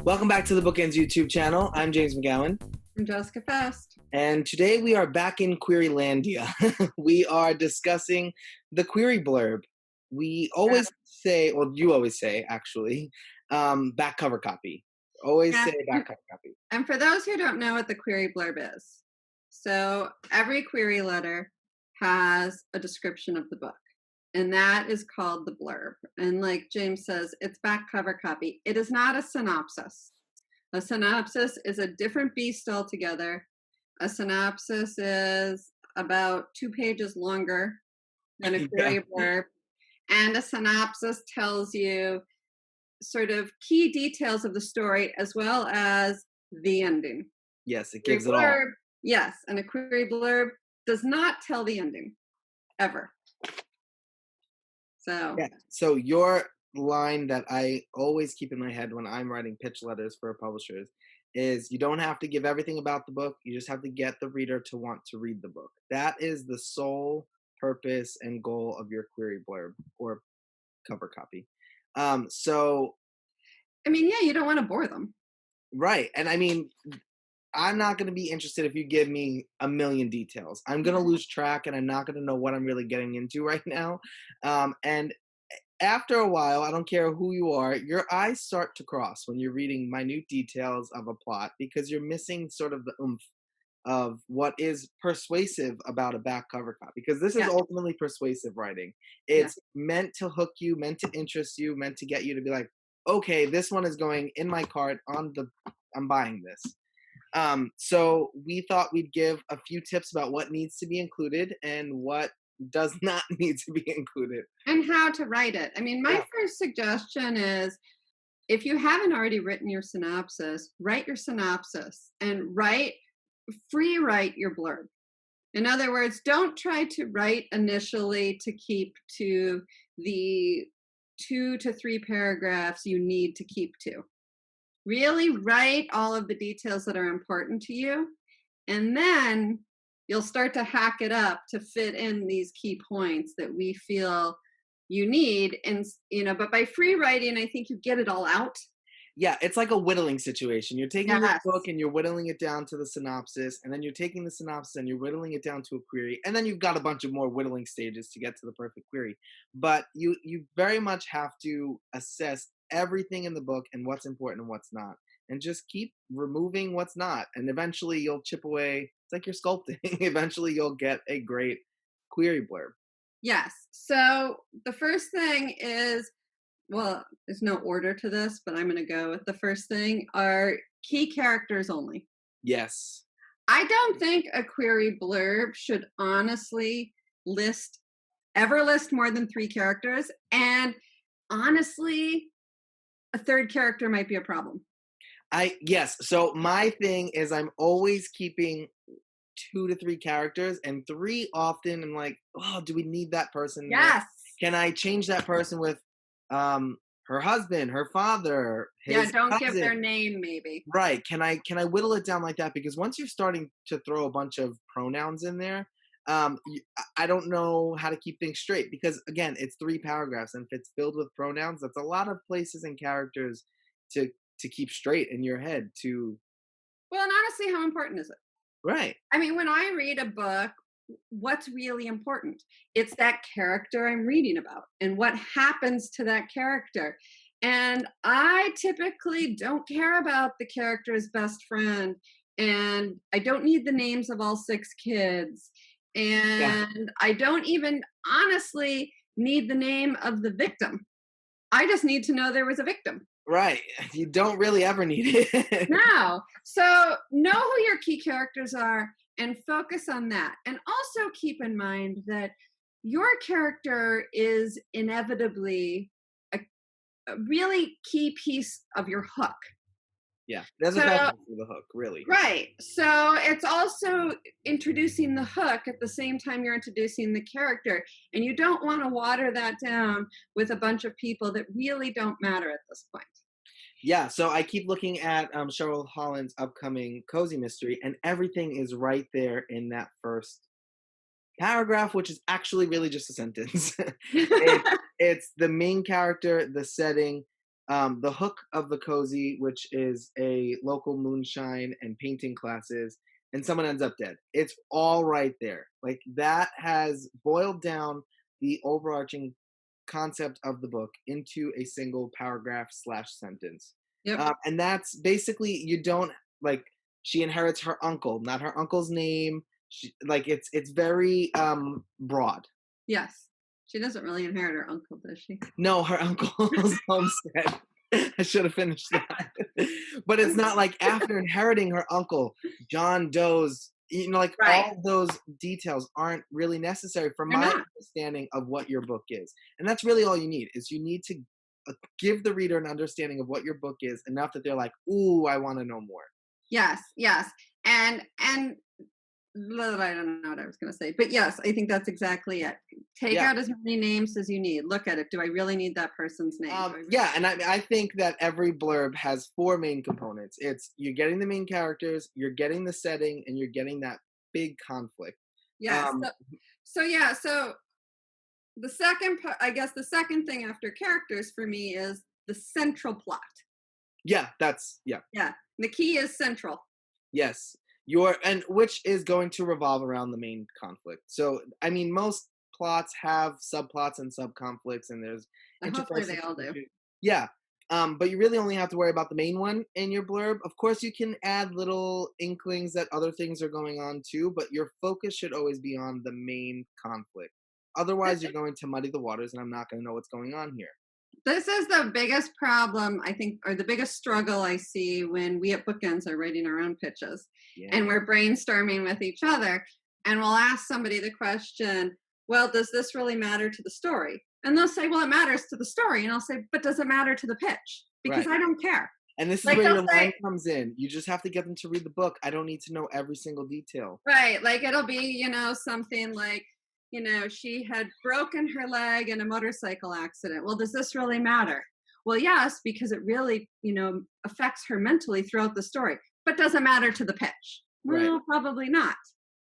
Welcome back to the BookEnds YouTube channel. I'm James McGowan. I'm Jessica Faust. And today we are back in Querylandia. We are discussing the query blurb. We always say, well, you always say, actually, back cover copy. Always say back cover copy. And for those who don't know what the query blurb is, so every query letter has a description of the book. And that is called the blurb. And like James says, it's back cover copy. It is not a synopsis. A synopsis is a different beast altogether. A synopsis is about 2 pages longer than a query blurb. And a synopsis tells you sort of key details of the story as well as the ending. Yes, it gives it all. Yes, and a query blurb does not tell the ending, ever. So your line that I always keep in my head when I'm writing pitch letters for publishers is you don't have to give everything about the book. You just have to get the reader to want to read the book. That is the sole purpose and goal of your query blurb or cover copy. You don't want to bore them. Right. And I mean, I'm not going to be interested if you give me a million details. I'm going to lose track and I'm not going to know what I'm really getting into right now. And after a while, I don't care who you are, your eyes start to cross when you're reading minute details of a plot because you're missing sort of the oomph of what is persuasive about a back cover copy. Because this is ultimately persuasive writing. It's meant to hook you, meant to interest you, meant to get you to be like, okay, this one is going in my cart I'm buying this. So we thought we'd give a few tips about what needs to be included and what does not need to be included. And how to write it. I mean, my first suggestion is if you haven't already written your synopsis, write your synopsis and free write your blurb. In other words, don't try to write initially to keep to the 2 to 3 paragraphs you need to keep to. Really write all of the details that are important to you, and then you'll start to hack it up to fit in these key points that we feel you need. And, but by free writing, I think you get it all out. Yeah, it's like a whittling situation. You're taking your book and you're whittling it down to the synopsis, and then you're taking the synopsis and you're whittling it down to a query, and then you've got a bunch of more whittling stages to get to the perfect query. But you very much have to assess everything in the book and what's important and what's not, and just keep removing what's not, and eventually you'll chip away. It's like you're sculpting. Eventually you'll get a great query blurb. Yes. So the first thing is, well, there's no order to this, but I'm going to go with the first thing are key characters only. Yes. I don't think a query blurb should honestly list more than 3 characters. And honestly, a 3rd character might be a problem. Yes. So my thing is I'm always keeping 2 to 3 characters, and 3 often I'm like, oh, do we need that person? Yes. Can I change that person with her husband, her father, his don't cousin? Give their name maybe. Right. Can I whittle it down like that? Because once you're starting to throw a bunch of pronouns in there, I don't know how to keep things straight, because again, it's 3 paragraphs, and if it's filled with pronouns, that's a lot of places and characters to keep straight in your head. Well, and honestly, how important is it? Right. I mean, when I read a book, what's really important? It's that character I'm reading about and what happens to that character. And I typically don't care about the character's best friend, and I don't need the names of all 6 kids. And I don't even honestly need the name of the victim. I just need to know there was a victim. Right. You don't really ever need it. No. So know who your key characters are and focus on that. And also keep in mind that your character is inevitably a really key piece of your hook. Yeah, there's a method for the hook, really. Right. So it's also introducing the hook at the same time you're introducing the character. And you don't want to water that down with a bunch of people that really don't matter at this point. Yeah, so I keep looking at Cheryl Holland's upcoming cozy mystery, and everything is right there in that first paragraph, which is actually really just a sentence. It's the main character, the setting, the hook of the cozy, which is a local moonshine and painting classes, and someone ends up dead. It's all right there. Like that has boiled down the overarching concept of the book into a single paragraph slash sentence. Yep. And that's basically you don't like she inherits her uncle, not her uncle's name. Like it's very broad. Yes. She doesn't really inherit her uncle, does she? No, her uncle's homestead. I should have finished that. But it's not like after inheriting her uncle, John Doe's, like Right. all those details aren't really necessary for They're my not. understanding of what your book is. And that's really all you need is you need to give the reader an understanding of what your book is enough that they're like, "Ooh, I want to know more." Yes, yes. And I don't know what I was going to say, but yes, I think that's exactly it. Take Yeah. out as many names as you need. Look at it. Do I really need that person's name? Do I really Yeah, and I think that every blurb has four main components. It's you're getting the main characters, you're getting the setting, and you're getting that big conflict. Yes. Um, So yeah, so the second part, I guess the second thing after characters for me is the central plot. yeah, that's yeah, Yeah. The key is central. yes. Your and which is going to revolve around the main conflict. So, I mean, most plots have subplots and sub-conflicts, and there's Hopefully interpersonal they all do. issues. Yeah. But you really only have to worry about the main one in your blurb. Of course, you can add little inklings that other things are going on too, but your focus should always be on the main conflict. Otherwise, you're going to muddy the waters, and I'm not going to know what's going on here. This is the biggest problem, I think, or the biggest struggle I see when we at Bookends are writing our own pitches and Yeah. we're brainstorming with each other. And we'll ask somebody the question, well, does this really matter to the story? And they'll say, well, it matters to the story. And I'll say, but does it matter to the pitch? Because Right. I don't care. And this is Like where they'll your say, line comes in. You just have to get them to read the book. I don't need to know every single detail. right, like it'll be, something like, she had broken her leg in a motorcycle accident. Well, does this really matter? Well, yes, because it really, affects her mentally throughout the story, but does it matter to the pitch? Right. Well, probably not.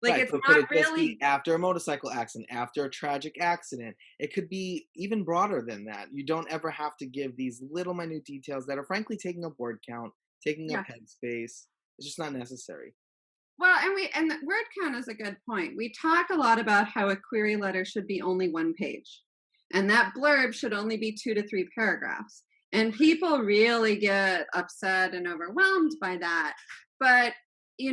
Like Right. it's So could not it just be really, after a motorcycle accident, after a tragic accident? It could be even broader than that. You don't ever have to give these little minute details that are frankly taking up word count, taking up yeah. headspace. It's just not necessary. Well, and the word count is a good point. We talk a lot about how a query letter should be only one page, and that blurb should only be 2 to 3 paragraphs. And people really get upset and overwhelmed by that. But you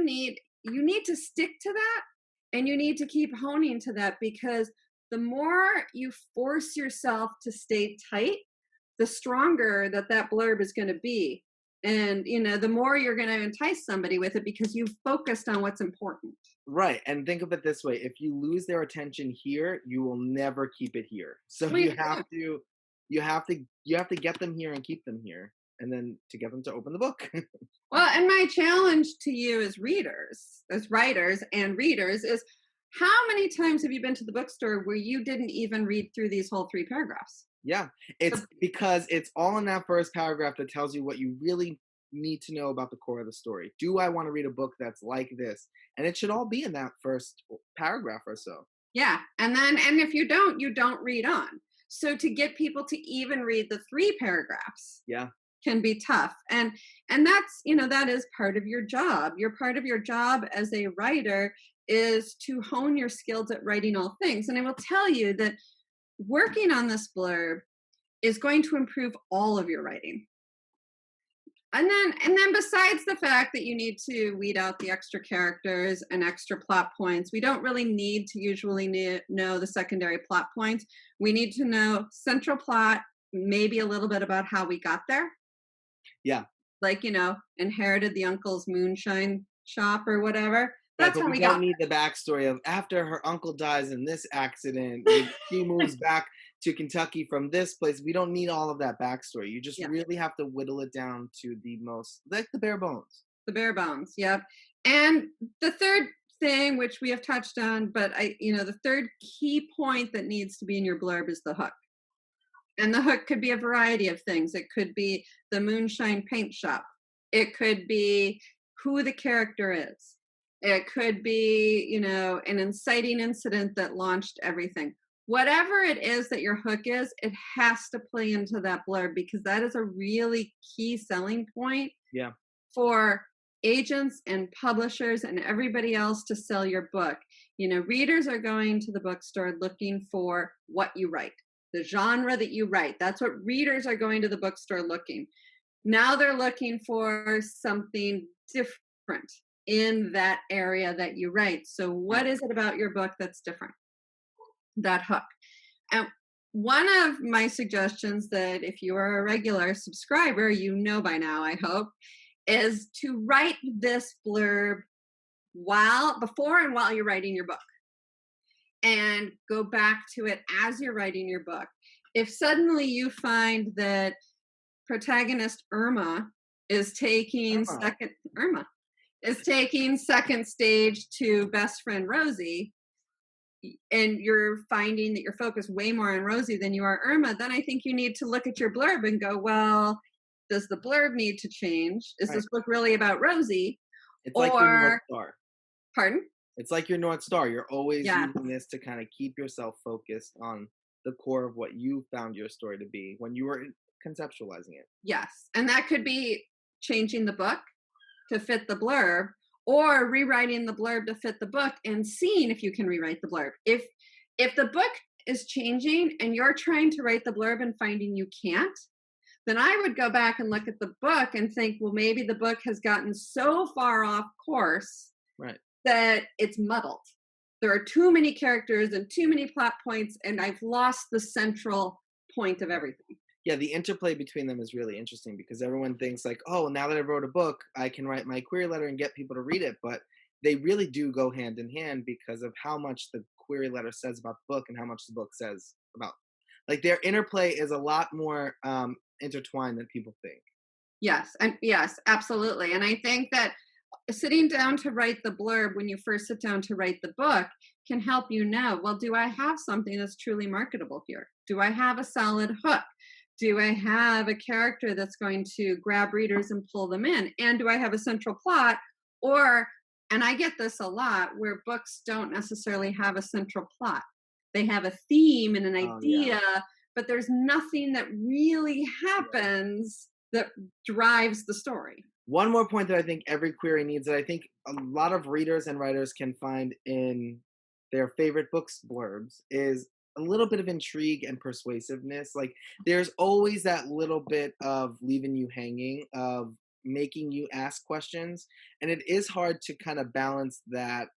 need to stick to that, and you need to keep honing to that because the more you force yourself to stay tight, the stronger that blurb is going to be, and the more you're going to entice somebody with it because you've focused on what's important. Right. And think of it this way. If you lose their attention here, you will never keep it here. So Well, you have to get them here and keep them here. And then to get them to open the book. well, and my challenge to you as readers, as writers and readers, is how many times have you been to the bookstore where you didn't even read through these whole 3 paragraphs? Yeah, it's because it's all in that first paragraph that tells you what you really need to know about the core of the story. Do I want to read a book that's like this? And it should all be in that first paragraph or so. Yeah. And if you don't read on. So to get people to even read the 3 paragraphs Yeah, can be tough. And that is part of your job. Your part of your job as a writer is to hone your skills at writing all things. And I will tell you that working on this blurb is going to improve all of your writing. And then besides the fact that you need to weed out the extra characters and extra plot points, we don't really need to usually know the secondary plot points. We need to know central plot, maybe a little bit about how we got there. yeah. Like, inherited the uncle's moonshine shop or whatever. Right, That's but how we we don't got need the backstory of after her uncle dies in this accident, she moves back to Kentucky from this place. We don't need all of that backstory. You just there. really have to whittle it down to the most, like the bare bones. The bare bones. Yep. And the third thing, which we have touched on, but the third key point that needs to be in your blurb is the hook. And the hook could be a variety of things. It could be the moonshine paint shop. It could be who the character is. It could be, an inciting incident that launched everything. whatever it is that your hook is, it has to play into that blurb, because that is a really key selling point Yeah. for agents and publishers and everybody else to sell your book. Readers are going to the bookstore looking for what you write, the genre that you write. That's what readers are going to the bookstore looking. Now they're looking for something different in that area that you write. So what is it about your book that's different? That hook. And one of my suggestions, that if you are a regular subscriber, by now, I hope, is to write this blurb before and while you're writing your book, and go back to it as you're writing your book. If suddenly you find that protagonist Irma is taking second stage to best friend Rosie, and you're finding that you're focused way more on Rosie than you are Irma, then I think you need to look at your blurb and go, well, does the blurb need to change? Is this book really about Rosie? It's like your North Star. Pardon? It's like your North Star. You're always using this to kind of keep yourself focused on the core of what you found your story to be when you were conceptualizing it. Yes. And that could be changing the book to fit the blurb, or rewriting the blurb to fit the book and seeing if you can rewrite the blurb. If the book is changing and you're trying to write the blurb and finding you can't, then I would go back and look at the book and think, well, maybe the book has gotten so far off course that it's muddled. There are too many characters and too many plot points, and I've lost the central point of everything. Yeah, the interplay between them is really interesting, because everyone thinks like, oh, now that I wrote a book, I can write my query letter and get people to read it. But they really do go hand in hand because of how much the query letter says about the book and how much the book says about, like, their interplay is a lot more intertwined than people think. Yes, absolutely. And I think that sitting down to write the blurb when you first sit down to write the book can help you know, well, do I have something that's truly marketable here? Do I have a solid hook? Do I have a character that's going to grab readers and pull them in? And do I have a central plot? And I get this a lot, where books don't necessarily have a central plot. They have a theme and an idea, but there's nothing that really happens that drives the story. One more point that I think every query needs, that I think a lot of readers and writers can find in their favorite books blurbs, is a little bit of intrigue and persuasiveness. Like, there's always that little bit of leaving you hanging, of making you ask questions. And it is hard to kind of balance that,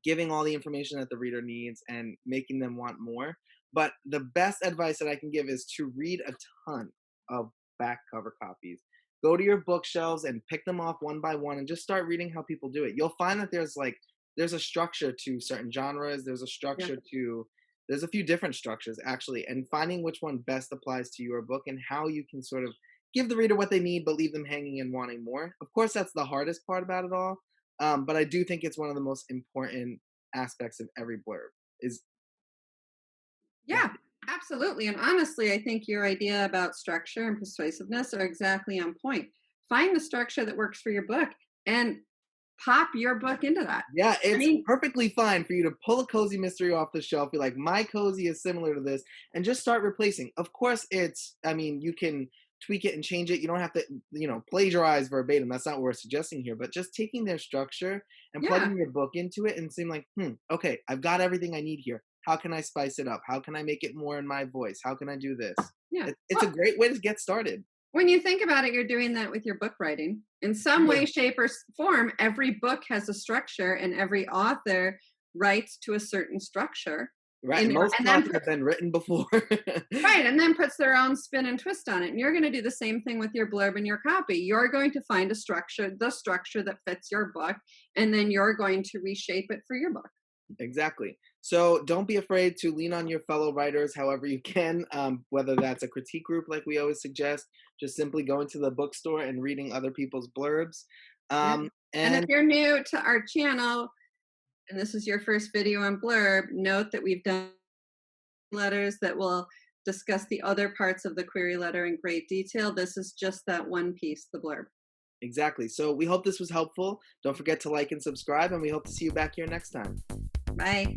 giving all the information that the reader needs and making them want more. But the best advice that I can give is to read a ton of back cover copies. Go to your bookshelves and pick them off one by one and just start reading how people do it. You'll find that there's a structure to certain genres. There's a structure to, there's a few different structures actually, and finding which one best applies to your book and how you can sort of give the reader what they need, but leave them hanging and wanting more. Of course, that's the hardest part about it all. But I do think it's one of the most important aspects of every blurb is. Yeah, absolutely. And honestly, I think your idea about structure and persuasiveness are exactly on point. Find the structure that works for your book and pop your book into that. Yeah, it's perfectly fine for you to pull a cozy mystery off the shelf. You're like, my cozy is similar to this, and just start replacing. Of course, you can tweak it and change it. You don't have to, plagiarize verbatim. That's not what we're suggesting here, but just taking their structure and plugging your book into it and saying like, okay, I've got everything I need here. How can I spice it up? How can I make it more in my voice? How can I do this? Yeah. It's a great way to get started. When you think about it, you're doing that with your book writing. In some way, shape, or form, every book has a structure, and every author writes to a certain structure. Right. Most plots have been written before. Right. And then puts their own spin and twist on it. And you're going to do the same thing with your blurb and your copy. You're going to find the structure that fits your book, and then you're going to reshape it for your book. Exactly. So don't be afraid to lean on your fellow writers however you can, whether that's a critique group like we always suggest, just simply going to the bookstore and reading other people's blurbs. And if you're new to our channel and this is your first video on blurb, note that we've done letters that will discuss the other parts of the query letter in great detail. This is just that one piece, the blurb. Exactly. So we hope this was helpful. Don't forget to like and subscribe, and we hope to see you back here next time. Bye.